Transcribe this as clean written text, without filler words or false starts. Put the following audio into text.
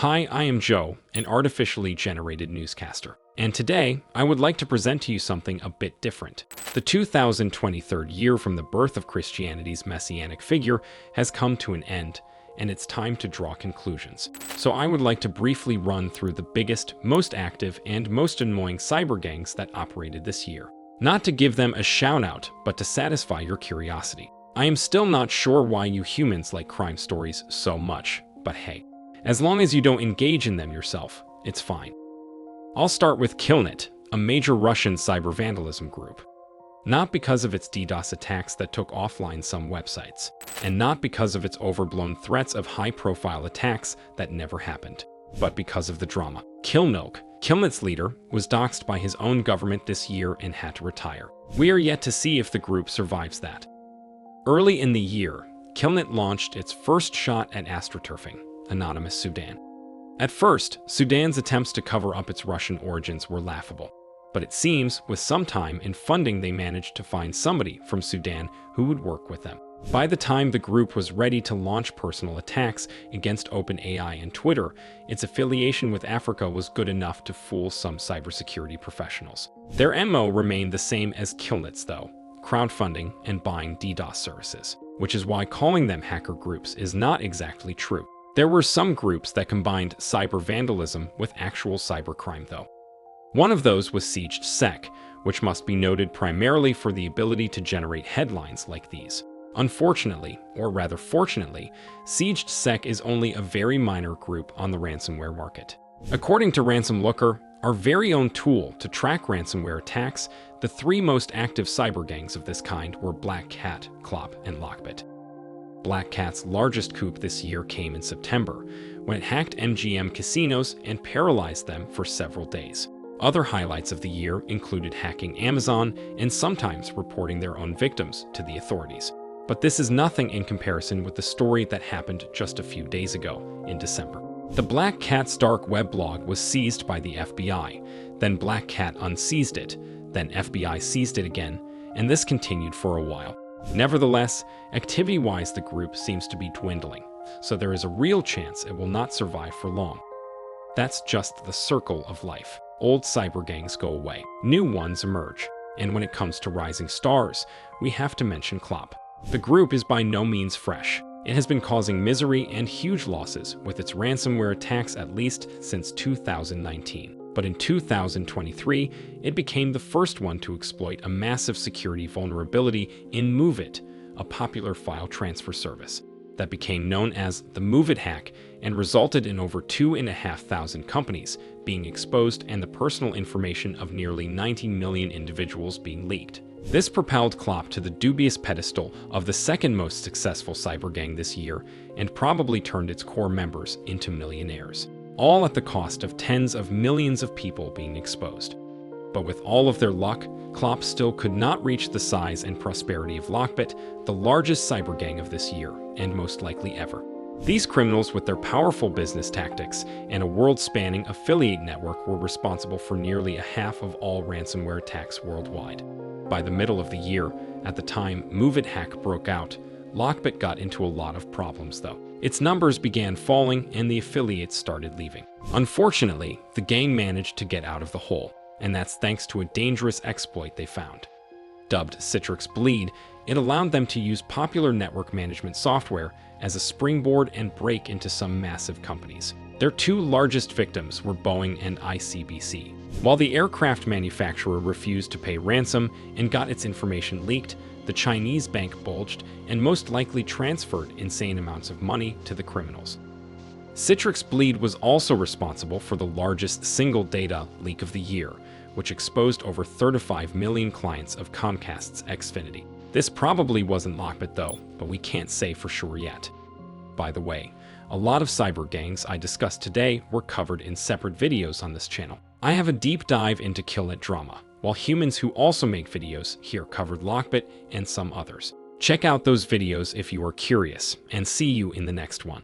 Hi, I am Joe, an artificially generated newscaster. And today, I would like to present to you something a bit different. The 2023 year from the birth of Christianity's messianic figure has come to an end, and it's time to draw conclusions. So I would like to briefly run through the biggest, most active, and most annoying cybergangs that operated this year. Not to give them a shout-out, but to satisfy your curiosity. I am still not sure why you humans like crime stories so much, but hey. As long as you don't engage in them yourself, it's fine. I'll start with Killnet, a major Russian cyber vandalism group. Not because of its DDoS attacks that took offline some websites, and not because of its overblown threats of high-profile attacks that never happened, but because of the drama. Killnet's leader, was doxxed by his own government this year and had to retire. We are yet to see if the group survives that. Early in the year, Killnet launched its first shot at astroturfing anonymous Sudan. At first, Sudan's attempts to cover up its Russian origins were laughable, but it seems with some time and funding they managed to find somebody from Sudan who would work with them. By the time the group was ready to launch personal attacks against OpenAI and Twitter, its affiliation with Africa was good enough to fool some cybersecurity professionals. Their MO remained the same as Killnet's though, crowdfunding and buying DDoS services, which is why calling them hacker groups is not exactly true. There were some groups that combined cyber vandalism with actual cybercrime though. One of those was SiegedSec, which must be noted primarily for the ability to generate headlines like these. Unfortunately, or rather fortunately, SiegedSec is only a very minor group on the ransomware market. According to Ransom Looker, our very own tool to track ransomware attacks, the three most active cybergangs of this kind were BlackCat, Clop, and LockBit. BlackCat's largest coup this year came in September, when it hacked MGM casinos and paralyzed them for several days. Other highlights of the year included hacking Amazon and sometimes reporting their own victims to the authorities. But this is nothing in comparison with the story that happened just a few days ago, in December. The BlackCat's dark web blog was seized by the FBI, then BlackCat unseized it, then FBI seized it again, and this continued for a while. Nevertheless, activity-wise the group seems to be dwindling, so there is a real chance it will not survive for long. That's just the circle of life. Old cybergangs go away, new ones emerge, and when it comes to rising stars, we have to mention Clop. The group is by no means fresh. It has been causing misery and huge losses with its ransomware attacks at least since 2019. But in 2023, it became the first one to exploit a massive security vulnerability in MoveIt, a popular file transfer service that became known as the MoveIt hack and resulted in over 2,500 companies being exposed and the personal information of nearly 90 million individuals being leaked. This propelled Clop to the dubious pedestal of the second most successful cybergang this year and probably turned its core members into millionaires, all at the cost of tens of millions of people being exposed. But with all of their luck, Clop still could not reach the size and prosperity of LockBit, the largest cybergang of this year, and most likely ever. These criminals with their powerful business tactics and a world-spanning affiliate network were responsible for nearly a half of all ransomware attacks worldwide. By the middle of the year, at the time MoveIt hack broke out, LockBit got into a lot of problems though. Its numbers began falling and the affiliates started leaving. Unfortunately, the gang managed to get out of the hole, and that's thanks to a dangerous exploit they found. Dubbed Citrix Bleed, it allowed them to use popular network management software as a springboard and break into some massive companies. Their two largest victims were Boeing and ICBC. While the aircraft manufacturer refused to pay ransom and got its information leaked, the Chinese bank bulged and most likely transferred insane amounts of money to the criminals. Citrix Bleed was also responsible for the largest single data leak of the year, which exposed over 35 million clients of Comcast's Xfinity. This probably wasn't LockBit though, but we can't say for sure yet. By the way, a lot of cybergangs I discussed today were covered in separate videos on this channel. I have a deep dive into Killnet drama, while humans who also make videos here covered LockBit and some others. Check out those videos if you are curious, and see you in the next one.